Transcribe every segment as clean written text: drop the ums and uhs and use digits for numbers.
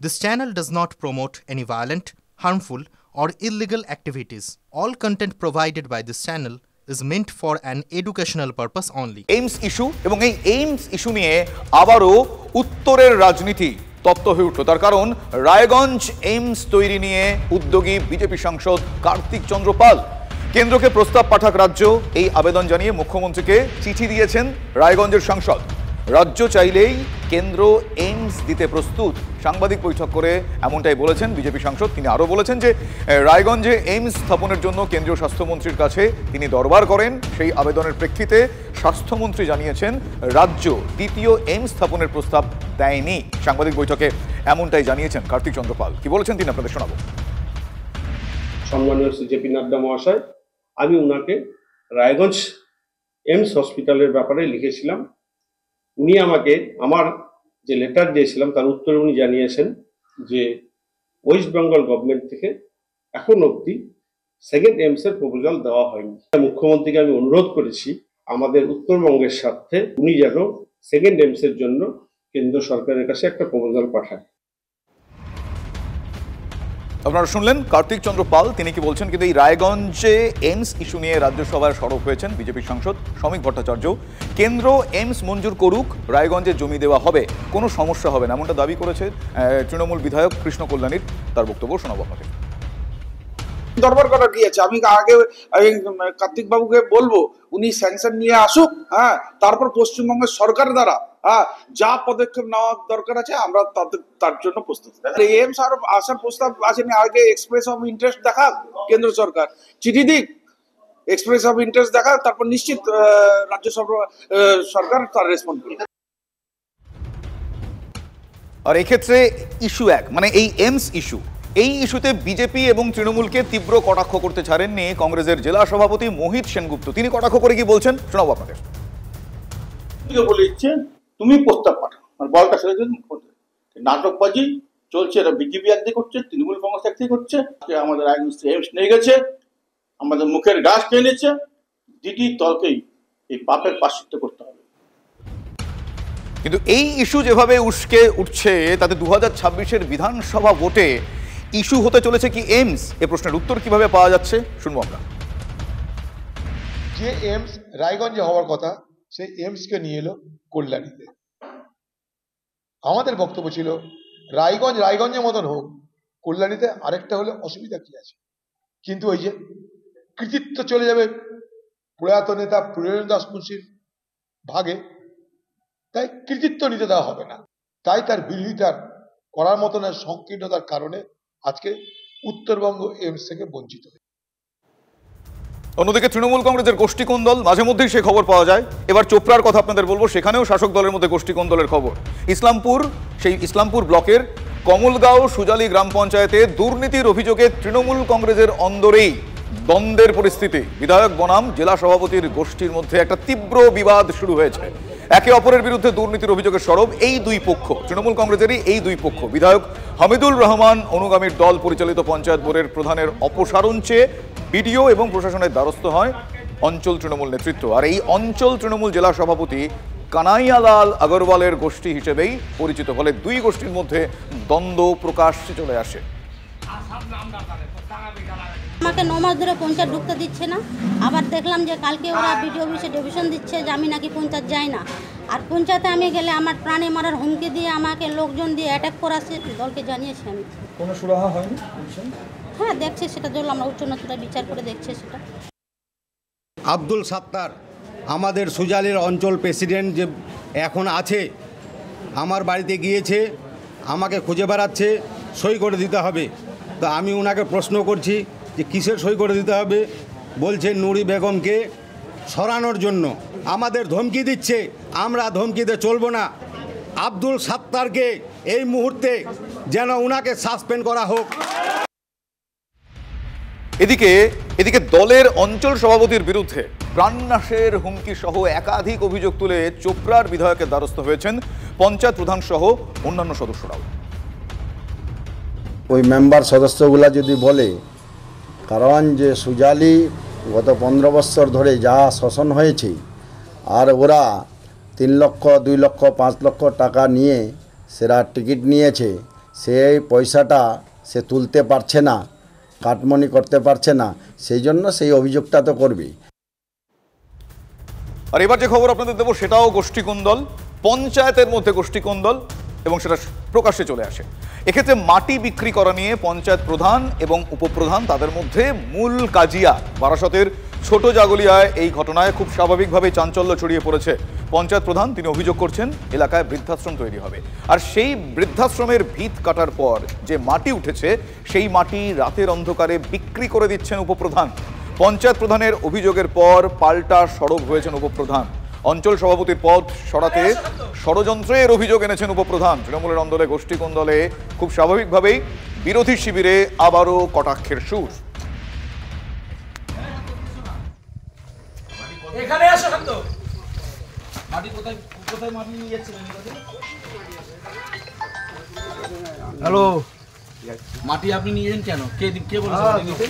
This channel does not promote any violent, harmful, or illegal activities. All content provided by this channel is meant for an educational purpose only. Aims issue এবং এই AIIMS issue নিয়ে আবারও উত্তরের রাজনীতি তপ্ত হয়ে উঠল। তার কারণ রায়গঞ্জ এইমস তৈরি নিয়ে উদ্যোগী বিজেপি সাংসদ কার্তিক চন্দ্র পাল কেন্দ্রকে প্রস্তাব পাঠাক রাজ্য এই আবেদন জানিয়ে মুখ্যমন্ত্রীকে চিঠি দিয়েছেন রায়গঞ্জের সাংসদ। রাজ্য চাইলেই কেন্দ্র এইমস দিতে প্রস্তুত। সাংবাদিক বৈঠক করে এমনটাই বলেছেন বিজেপি সাংসদ। তিনি আরও বলেছেন যে রায়গঞ্জে এইমস স্থাপনের জন্য কেন্দ্রীয় স্বাস্থ্যমন্ত্রীর কাছে তিনি দরবার করেন। সেই আবেদনের প্রেক্ষিতে স্বাস্থ্যমন্ত্রী জানিয়েছেন রাজ্য দ্বিতীয় এইমস স্থাপনের প্রস্তাব দেয়নি। সাংবাদিক বৈঠকে এমনটাই জানিয়েছেন কার্তিক চন্দ্র পাল। কি বলেছেন তিনি আপনাদের শোনাবো। সম্মানীয় জেপি নাড্ডা মহাশয়, আমি ওনাকে রায়গঞ্জ এইমস হসপিটালের ব্যাপারে লিখেছিলাম। উনি আমাকে আমার যে লেটার দিয়েছিলাম তার উত্তরে উনি জানিয়েছেন যে ওয়েস্ট বেঙ্গল গভর্নমেন্ট থেকে এখন অবধি সেকেন্ড এইমসের প্রপোজাল দেওয়া হয়নি। মুখ্যমন্ত্রীকে আমি অনুরোধ করেছি আমাদের উত্তরবঙ্গের স্বার্থে উনি যেন সেকেন্ড এইমসের জন্য কেন্দ্র সরকারের কাছে একটা প্রপোজাল পাঠায়। আপনারা শুনলেন কার্তিক চন্দ্র পাল, তিনি কি বলছেন। কিন্তু এই রায়গঞ্জে এইমস ইস্যু নিয়ে রাজ্যসভায় সরব হয়েছেন বিজেপি সাংসদ শ্রমিক ভট্টাচার্য। কেন্দ্র এইমস মঞ্জুর করুক, রায়গঞ্জে জমি দেওয়া হবে, কোনো সমস্যা হবে না, এমনটা দাবি করেছে তৃণমূল বিধায়ক কৃষ্ণ কল্যাণীর। তার বক্তব্য শোনাবো আপনাকে। দরবার করা গিয়েছে, আমি আগে কার্তিক বাবুকে বলবো উনি স্যাংশন নিয়ে আসুক, হ্যাঁ, তারপর পশ্চিমবঙ্গের সরকার দ্বারা যা পদক্ষেপ নেওয়া দরকার আছে আমরা তার জন্য প্রস্তুত। এইমস আর আসার প্রস্তাব আসেনি, আগে এক্সপ্রেস অফ ইন্টারেস্ট দেখাক কেন্দ্র সরকার, চিঠি দিক, এক্সপ্রেস অফ ইন্টারেস্ট দেখাক, তারপর নিশ্চিত রাজ্য সরকার তার রেসপন্ড করবে। আর এক্ষেত্রে ইস্যু এক, মানে এই এইমস ইস্যু, এই ইস্যুতে বিজেপি এবং তৃণমূলকে তীব্র কটাক্ষ করতে ছাড়েননি কংগ্রেসের জেলা সভাপতি মোহিত সেনগুপ্ত। তিনি কটাক্ষ করে কি বলছেন শোনাবো আপনাদের। বলে দিচ্ছে তুমি প্রস্তাব পাঠাও, আর বলটা ছেড়ে দিন। নাটকবাজি চলছে, এটা বিজেপি একদিকে করছে, তৃণমূল কংগ্রেস একদিকে করছে। আমাদের এইমস নিয়ে গেছে, আমাদের মুখের গাছ টেনে নিচ্ছে। দুটি দলকেই এই পাপের প্রায়শ্চিত্ত করতে হবে। কিন্তু এই ইস্যু যেভাবে উস্কে উঠছে তাতে 2026-এর বিধানসভা ভোটে ইস্যু হতে চলেছে কি এইমস, এ প্রশ্নের উত্তর কিভাবে পাওয়া যাচ্ছে শুনবো আমরা। যে এইমস রায়গঞ্জে হওয়ার কথা সেই এইমসকে নিয়ে এলো কল্যাণীতে। আমাদের বক্তব্য ছিল রায়গঞ্জের মতন হোক, কল্যাণীতে আরেকটা হলে অসুবিধা কি আছে। কিন্তু ওই যে কৃতিত্ব চলে যাবে প্রয়াত নেতা পুরেন্দ্র দাস মুন্সির ভাগে, তাই কৃতিত্ব নিতে দেওয়া হবে না। তাই তার বিরোধিতার করার মতন সংকীর্ণতার কারণে আজকে উত্তরবঙ্গ এইমস থেকে বঞ্চিত। অন্যদিকে তৃণমূল কংগ্রেসের গোষ্ঠী কোন্দল, মাঝে মধ্যেই সে খবর পাওয়া যায়। এবার চোপড়ার কথা আপনাদের বলবো, সেখানেও শাসক দলের মধ্যে গোষ্ঠী কোন্দলের খবর। ইসলামপুর ব্লকের কমলগাঁও সুজালি গ্রাম পঞ্চায়েতে দুর্নীতির অভিযোগে তৃণমূল কংগ্রেসের অন্দরেই দ্বন্দ্বের পরিস্থিতি। বিধায়ক বনাম জেলা সভাপতির গোষ্ঠীর মধ্যে একটা তীব্র বিবাদ শুরু হয়েছে। একে অপরের বিরুদ্ধে দুর্নীতির অভিযোগের সরব এই দুই পক্ষ, তৃণমূল কংগ্রেসেরই এই দুই পক্ষ। বিধায়ক হামিদুল রহমান অনুগামীর দল পরিচালিত পঞ্চায়েত বোর্ডের প্রধানের অপসারণ চেয়ে বিডিও এবং প্রশাসনের দ্বারস্থ হয় অঞ্চল তৃণমূল নেতৃত্ব। আর এই অঞ্চল তৃণমূল জেলা সভাপতি কানাইয়ালাল আগরওয়ালের গোষ্ঠী হিসেবেই পরিচিত। ফলে দুই গোষ্ঠীর মধ্যে দ্বন্দ্ব প্রকাশ্যে চলে আসে। আমাকে 9 মাস ধরে পঞ্চায়েত ঢুকতে দিচ্ছে না। আবার দেখলাম যে কালকে ওরা বিডিও অফিসে ডেভিশন দিচ্ছে যে আমি নাকি পঞ্চায়েত যাই না। আর পঞ্চায়েতে আমি গেলে আমার প্রাণে মারার হুমকি দিয়ে আমাকে লোকজন দিয়ে অ্যাটাক করাচ্ছে। দলকে জানিয়েছি আমি। কোনো সুরাহা হয়নি? হ্যাঁ, দেখছে সেটা দল, আমরা উচ্চ ন্যায়ালয়ে বিচার করে দেখছে সেটা। আব্দুল সাত্তার আমাদের সুজালির অঞ্চল প্রেসিডেন্ট যে এখন আছে, আমার বাড়িতে গিয়েছে, আমাকে খুঁজে বেড়াচ্ছে, সই করে দিতে হবে। তো আমি ওনাকে প্রশ্ন করছি যে কিসের সই করে দিতে হবে। বলছে নুরি বেগমকে সরানোর জন্য। আমাদের ধমকি দিচ্ছে, আমরা ধমকিতে চলবো না। আব্দুল সাত্তারকে এই মুহূর্তে যেন ওনাকে সাসপেন্ড করা হোক। এদিকে দলের অঞ্চল সভাপতির বিরুদ্ধে প্রাণনাশের হুমকি সহ একাধিক অভিযোগ তুলে চোপড়ার বিধায়কের দ্বারস্থ হয়েছেন পঞ্চায়েত প্রধান সহ অন্যান্য সদস্যরাও। ওই মেম্বার সদস্যগুলা যদি বলে, কারণ যে সুজালি গত 15 বছর ধরে যা শোষণ হয়েছে, আর ওরা 3 লক্ষ 2 লক্ষ 5 লক্ষ টাকা নিয়ে সেরা টিকিট নিয়েছে, সেই পয়সাটা সে তুলতে পারছে না, কাটমনি করতে পারছে না, সেই জন্য সেই অভিযোগটা তো করবেই। আর এবার যে খবর আপনাদের দেবো সেটাও গোষ্ঠীকোন্দল, পঞ্চায়েতের মধ্যে গোষ্ঠীকোন্দল, এবং সেটা প্রকাশ্যে চলে আসে। এক্ষেত্রে মাটি বিক্রি করা নিয়ে পঞ্চায়েত প্রধান এবং উপপ্রধান তাদের মধ্যে মূল কাজিয়া। বারাসতের ছোট জাগলিয়ায় এই ঘটনায় খুব স্বাভাবিকভাবেই চাঞ্চল্য ছড়িয়ে পড়েছে। পঞ্চায়েত প্রধান তিনি অভিযোগ করছেন এলাকায় বৃদ্ধাশ্রম তৈরি হবে, আর সেই বৃদ্ধাশ্রমের ভিত কাটার পর যে মাটি উঠেছে সেই মাটি রাতের অন্ধকারে বিক্রি করে দিচ্ছেন উপপ্রধান। পঞ্চায়েত প্রধানের অভিযোগের পর পাল্টা সরব হয়েছেন উপপ্রধান। অঞ্চল সভাপতির পদ সরাতে ষড়যন্ত্রের অভিযোগ এনেছেন উপপ্রধান। তৃণমূলের অন্দরে গোষ্ঠীকোন্দলে খুব স্বাভাবিকভাবেই বিরোধী শিবিরে আবারও কটাক্ষের সুর। এখানে আসো শান্ত। মাটি কোথায় কোথায় মাটি নিয়ে যাচ্ছিলেন? হ্যালো, মাটি আপনি নিয়ে যান কেন? কে বলেছে মাটি নিতে?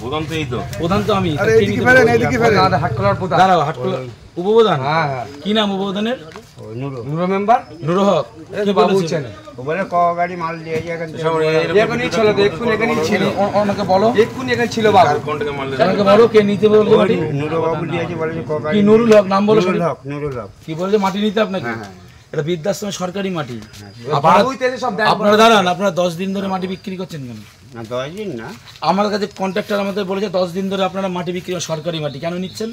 প্রধান তো এই তো। প্রধান তো আমি। আরে এদিকে ফেলেন, এদিকে ফেলেন। হাটকলার প্রধান। দাঁড়াও, হাটকলা উপপ্রধান। হ্যাঁ হ্যাঁ। কি নাম উপপ্রধানের? নুরো মেম্বার। নুরো হক। কি বলেছেন? বলে ক গাড়ি মাল দিয়ে এখানে এখনই ছিল, দেখুন এখানেই ছিল। ওনাকে বলো। দেখুন এখানে ছিল বাবু। কোন থেকে মাল দিয়ে? ওনাকে বলো কে নিতে বলছে মাটি? নুরো বাবু দিয়েছে, বলেছে ক গাড়ি। কি নুরুল হক নাম বলো? নুরুল হক, নুরুল হক। কি বলেছে মাটি নিতে আপনাকে? হ্যাঁ। এটা বৃদ্ধাশ্রমের সরকারি মাটি। বাবুই তো সব দেন। আপনারা দাঁড়ান, আপনারা 10 দিন ধরে মাটি বিক্রি করছেন কেন? না 10 দিন না। আমার কাছে কন্ট্রাক্টর আমাদের বলেছে 10 দিন ধরে আপনারা মাটি বিক্রি সরকারি মাটি কেন নিচ্ছেন?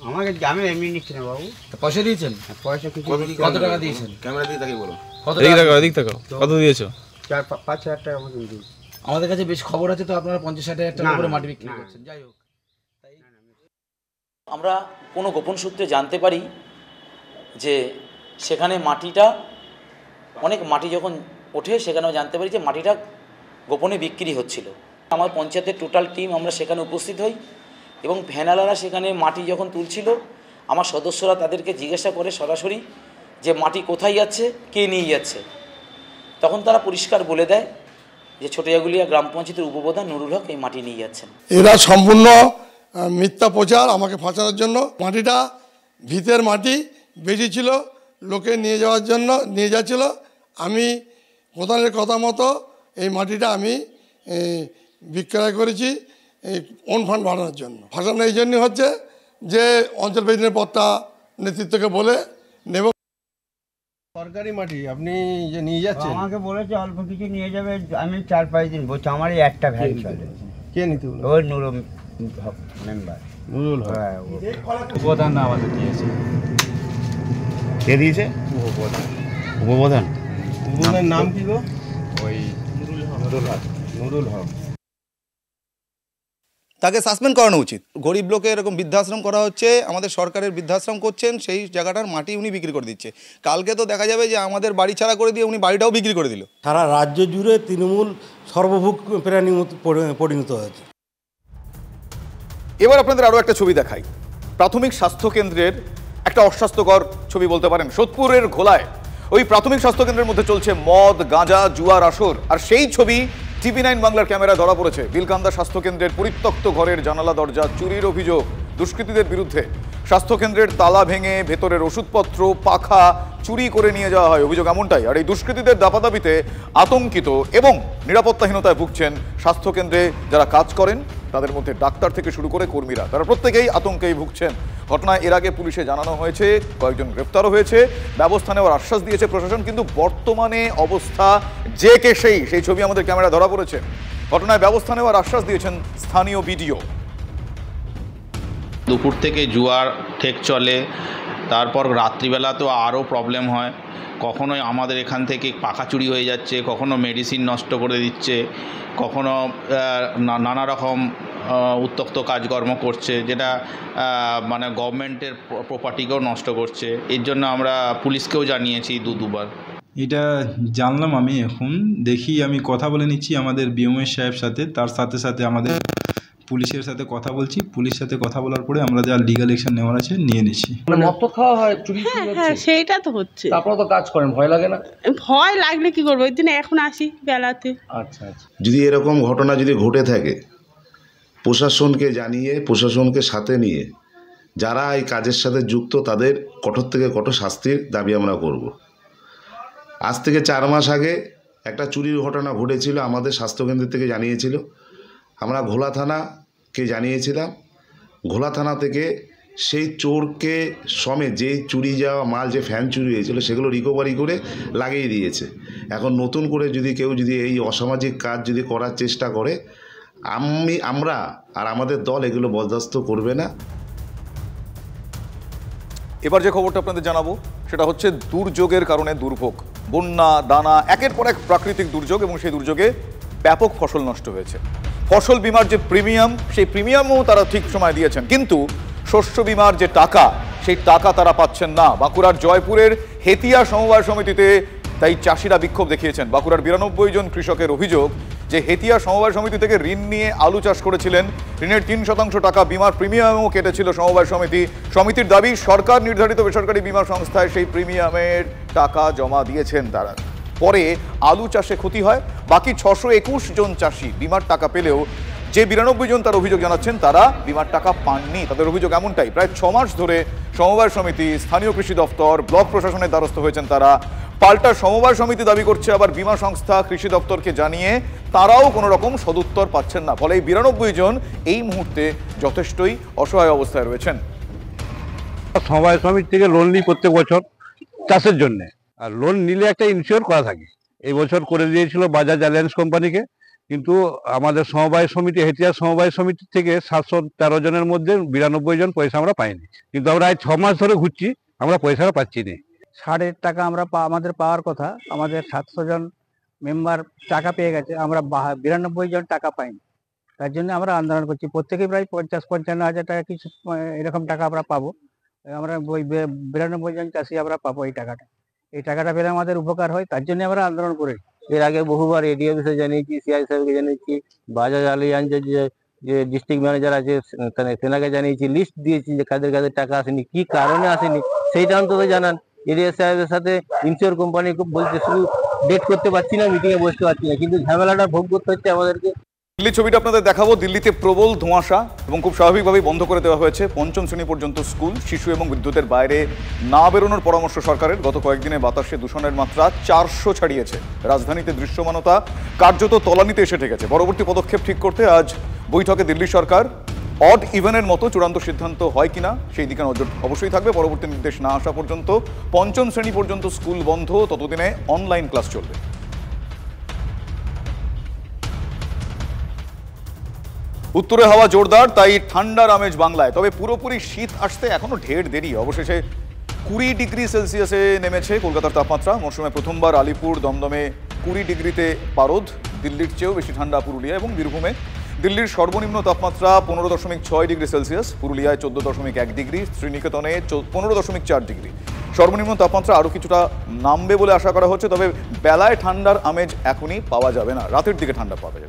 আমাকে আমি এমনি নিচ্ছি না বাবু। পয়সা দিয়েছেন? পয়সা কিছু। কত টাকা দিয়েছেন? ক্যামেরা দিয়ে তাকে বলো। এদিক থেকে কত দিয়েছো? 4-5 টাকা মতো দিয়েছি। আমাদের কাছে বেশ খবর আছে তো আপনারা 50-60 টাকা করে মাটি বিক্রি করছেন। যাই হোক, আমরা কোনো গোপন সূত্রে জানতে পারি যে সেখানে মাটিটা অনেক মাটি যখন ওঠে সেখানেও জানতে পারি যে মাটিটা গোপনে বিক্রি হচ্ছিল। আমার পঞ্চায়েতের টোটাল টিম আমরা সেখানে উপস্থিত হই এবং ভ্যানালারা সেখানে মাটি যখন তুলছিল আমার সদস্যরা তাদেরকে জিজ্ঞাসা করে সরাসরি যে মাটি কোথায় যাচ্ছে, কে নিয়ে যাচ্ছে। তখন তারা পরিষ্কার বলে দেয় যে ছোটজাগুলিয়া গ্রাম পঞ্চায়েতের উপপ্রধান নুরুল হক এই মাটি নিয়ে যাচ্ছেন। এরা সম্পূর্ণ মিথ্যা প্রচার আমাকে ফাঁসানোর জন্য। মাটিটা ভিতের মাটি বেশি ছিল, লোকে নিয়ে যাওয়ার জন্য নিয়ে যাচ্ছিল। আমি প্রধানের কথা মতো এই মাটিটা আমি বিক্রয় করেছি এই ওন ফান্ড বাড়ানোর জন্য। ফাঁসানো এই জন্যই হচ্ছে যে অঞ্চল প্রেসিডেন্টের পদটা নেতৃত্বকে বলে নেব। সরকারি মাটি আপনি যে নিয়ে যাচ্ছেন? আমাকে বলেছে অল্প কিছু নিয়ে যাবে, আমি 4-5 দিন বলছি। আমারই একটা ভ্যান চলে। কে নিতে বলল? ওই নুরুল হক মেম্বার। নুরুল হক। হ্যাঁ, উপপ্রধান না আমাদের দিয়েছে। কে দিয়েছে? উপপ্রধান। উপপ্রধান। উপপ্রধানের নাম কি গো? ওই নুরুল হক। নুরুল হক। তাকে সাসপেন্ড করানো উচিত। গরিব লোকে এরকম বৃদ্ধাশ্রম করা হচ্ছে, আমাদের সরকারের বৃদ্ধাশ্রম করছেন, সেই জায়গাটার মাটি উনি বিক্রি করে দিচ্ছে। কালকে তো দেখা যাবে যে আমাদের বাড়ি ছাড়া করে দিয়ে উনি বাড়িটাও বিক্রি করে দিল। সারা রাজ্য জুড়ে তৃণমূল সর্বভোগ প্রাণী পরিণত হয়েছে। এবার আপনাদের আরও একটা ছবি দেখাই। প্রাথমিক স্বাস্থ্যকেন্দ্রের একটা অস্বাস্থ্যকর ছবি বলতে পারেন। সোদপুরের ঘোলায় ওই প্রাথমিক স্বাস্থ্যকেন্দ্রের মধ্যে চলছে মদ, গাঁজা, জুয়ার আসর, আর সেই ছবি TV9 বাংলার ক্যামেরায় ধরা পড়েছে। বিলকান্দা স্বাস্থ্যকেন্দ্রের পরিত্যক্ত ঘরের জানালা দরজা চুরির অভিযোগ দুষ্কৃতীদের বিরুদ্ধে। স্বাস্থ্যকেন্দ্রের তালা ভেঙে ভেতরের ওষুধপত্র, পাখা চুরি করে নিয়ে যাওয়া হয়, অভিযোগ এমনটাই। আর এই দুষ্কৃতীদের দাপাদাপিতে আতঙ্কিত এবং নিরাপত্তাহীনতায় ভুগছেন স্বাস্থ্যকেন্দ্রে যারা কাজ করেন, তাদের মধ্যে ডাক্তার থেকে শুরু করে কর্মীরা, তারা প্রত্যেকেই আতঙ্কেই ভুগছেন। ঘটনায় এর আগে পুলিশে জানানো হয়েছে, কয়েকজন গ্রেপ্তারও হয়েছে, ব্যবস্থা নেওয়ার আশ্বাস দিয়েছে প্রশাসন। কিন্তু বর্তমানে অবস্থা যে কে সেই ছবি আমাদের ক্যামেরা ধরা পড়েছে। ঘটনায় ব্যবস্থা নেওয়ার আশ্বাস দিয়েছেন স্থানীয় বিডিও। দুপুর থেকে জুয়ার ঠেক চলে, তারপর রাত্রিবেলা তো আরও প্রবলেম হয়। কখনো আমাদের এখান থেকে পাখা চুরি হয়ে যাচ্ছে, কখনো মেডিসিন নষ্ট করে দিচ্ছে, কখনো নানা রকম উত্তক্ত কাজকর্ম করছে, যেটা মানে গভর্নমেন্টের প্রপার্টিকেও নষ্ট করছে। এর জন্য আমরা পুলিশকেও জানিয়েছি দুবার। এটা জানলাম আমি এখন, দেখি আমি কথা বলে নিচ্ছি আমাদের বিএমএস সাহেব সাথে, তার সাথে সাথে আমাদের পুলিশের সাথে কথা বলছি। পুলিশের সাথে কথা বলার পরে আমরা যা লিগ্যাল অ্যাকশন নেওয়ার আছে নিয়ে নিচ্ছি। মদ খাওয়া হয়, চুরি হচ্ছে? হ্যাঁ, সেইটা তো হচ্ছে। আপনারা তো কাজ করেন, ভয় লাগে না? ভয় লাগলে কি করবো, ওই দিন এখন আসি বেলাতে। আচ্ছা আচ্ছা। যদি এরকম ঘটনা যদি ঘটে থাকে, প্রশাসনকে জানিয়ে, প্রশাসনকে সাথে নিয়ে যারা এই কাজের সাথে যুক্ত তাদের কঠোর থেকে কঠোর শাস্তির দাবি আমরা করব। আজ থেকে 4 মাস আগে একটা চুরির ঘটনা ঘটেছিল, আমাদের স্বাস্থ্যকেন্দ্র থেকে জানিয়েছিল। আমরা ঘোলা থানাকে জানিয়েছিলাম। ঘোলা থানা থেকে সেই চোরকে সমেত যেই চুরি যাওয়া মাল, যে ফ্যান চুরি হয়েছিল, সেগুলো রিকভারি করে লাগিয়ে দিয়েছে। এখন নতুন করে কেউ যদি এই অসামাজিক কাজ যদি করার চেষ্টা করে, আমরা আর আমাদের দল এগুলো বরদাস্ত করবে না। এবার যে খবরটা আপনাদের জানাবো সেটা হচ্ছে দুর্যোগের কারণে দুর্ভোগ, বন্যা, দানা, একের পর এক প্রাকৃতিক দুর্যোগ, এবং সেই দুর্যোগে ব্যাপক ফসল নষ্ট হয়েছে। ফসল বিমার যে প্রিমিয়াম, সেই প্রিমিয়ামও তারা ঠিক সময় দিয়েছেন, কিন্তু শস্য বিমার যে টাকা, সেই টাকা তারা পাচ্ছেন না। বাঁকুড়ার জয়পুরের হেতিয়া সমবায় সমিতিতে তাই চাষিরা বিক্ষোভ দেখিয়েছেন। বাঁকুড়ার 92 জন কৃষকের অভিযোগ যে হেতিয়া সমবায় সমিতি থেকে ঋণ নিয়ে আলু চাষ করেছিলেন, ঋণের 3% টাকা বিমার প্রিমিয়ামও কেটেছিল সমবায় সমিতি। সমিতির দাবি সরকার নির্ধারিত বেসরকারি বিমা সংস্থায় সেই প্রিমিয়ামের টাকা জমা দিয়েছেন তারা। পরে আলু চাষে ক্ষতি হয়। বাকি 621 জন চাষি বিমার টাকা পেলেও যে 92 জন তার অভিযোগ জানাচ্ছেন তারা বিমার টাকা পাননি। তাদের অভিযোগ এমনটাই, প্রায় 6 মাস ধরে সমবায় সমিতি, স্থানীয় কৃষি দপ্তর, ব্লক প্রশাসনের দ্বারস্থ হয়েছেন তারা। পাল্টা সমবায় সমিতি দাবি করছে আবার বিমা সংস্থা কৃষি দপ্তরকে জানিয়ে তারাও কোনো রকম সদুত্তর পাচ্ছেন না। ফলে এই 92 জন এই মুহূর্তে যথেষ্টই অসহায় অবস্থায় রয়েছেন। সমবায় সমিতি থেকে লোন নিই প্রত্যেক বছর চাষের জন্য, আর লোন নিলে একটা ইনশিওর করা থাকে। এই বছর করে দিয়েছিল বাজাজ অ্যালিয়েন্স কোম্পানিকে, কিন্তু আমাদের সমবায় সমিতি, হেতিয়া সমবায় সমিতি থেকে 713 জনের মধ্যে 92 জন পয়সা আমরা পাইনি। কিন্তু আমরা 6 মাস ধরে ঘুরছি, আমরা পয়সাটা পাচ্ছি না। ছাড়ের টাকা আমরা আমাদের পাওয়ার কথা, আমাদের 700 জন মেম্বার টাকা পেয়ে গেছে, আমরা 92 জন টাকা পাইনি। তার জন্য আমরা আন্দোলন করছি। প্রত্যেকেই প্রায় 50-55 হাজার টাকা কিছু এরকম টাকা আমরা পাবো। আমরা ওই 92 জন চাষি আমরা পাবো এই টাকাটা। এই টাকাটা পেলে আমাদের উপকার হয়, তার জন্য আমরা আন্দোলন করি। এর আগে বহুবার এডিও অফিসে জানিয়েছি, সিআই সাহেবকে জানিয়েছি, বাজাজ আলিয়ান্সের যে ডিস্ট্রিক্ট ম্যানেজার আছে তেনাকে জানিয়েছি, লিস্ট দিয়েছি যে কাদের কাদের টাকা আসেনি, কি কারণে আসেনি সেইটা অন্তত জানান। এডিও সাহেবের সাথে ইন্স্যুর কোম্পানি বলছে শুধু ডেট করতে পারছি না, মিটিংয়ে বসতে পারছি না, কিন্তু ঝামেলাটা ভোগ করতে হচ্ছে আমাদেরকে। দিল্লির ছবিটা আপনাদের দেখাবো। দিল্লিতে প্রবল ধোঁয়াশা এবং খুব স্বাভাবিকভাবেই বন্ধ করে দেওয়া হয়েছে 5ম শ্রেণী পর্যন্ত স্কুল। শিশু এবং বিদ্যুতের বাইরে না বেরোনোর পরামর্শ সরকারের। গত কয়েকদিনে বাতাসে দূষণের মাত্রা 400 ছাড়িয়েছে। রাজধানীতে দৃশ্যমানতা কার্যত তলানিতে এসে ঠেকেছে। পরবর্তী পদক্ষেপ ঠিক করতে আজ বৈঠকে দিল্লি সরকার অড ইভেনের মতো চূড়ান্ত সিদ্ধান্ত হয় কিনা সেই দিকে নজর অবশ্যই থাকবে। পরবর্তী নির্দেশ না আসা পর্যন্ত 5ম শ্রেণী পর্যন্ত স্কুল বন্ধ, ততদিনে অনলাইন ক্লাস চলবে। উত্তরে হাওয়া জোরদার, তাই ঠান্ডার আমেজ বাংলায়। তবে পুরোপুরি শীত আসতে এখনো ঢের দেরি। অবশেষে 20 ডিগ্রি সেলসিয়াসে নেমেছে কলকাতার তাপমাত্রা। মৌসুমে প্রথমবার আলিপুর, দমদমে 20 ডিগ্রিতে পারদ। দিল্লির চেয়েও বেশি ঠান্ডা পুরুলিয়া এবং বীরভূমে। দিল্লির সর্বনিম্ন তাপমাত্রা 15.6 ডিগ্রি সেলসিয়াস, পুরুলিয়ায় 14.1 ডিগ্রি, শ্রীনিকেতনে 15.4 ডিগ্রি। সর্বনিম্ন তাপমাত্রা আরও কিছুটা নামবে বলে আশা করা হচ্ছে। তবে বেলায় ঠান্ডার আমেজ এখনই পাওয়া যাবে না, রাতের দিকে ঠান্ডা পাওয়া যাবে।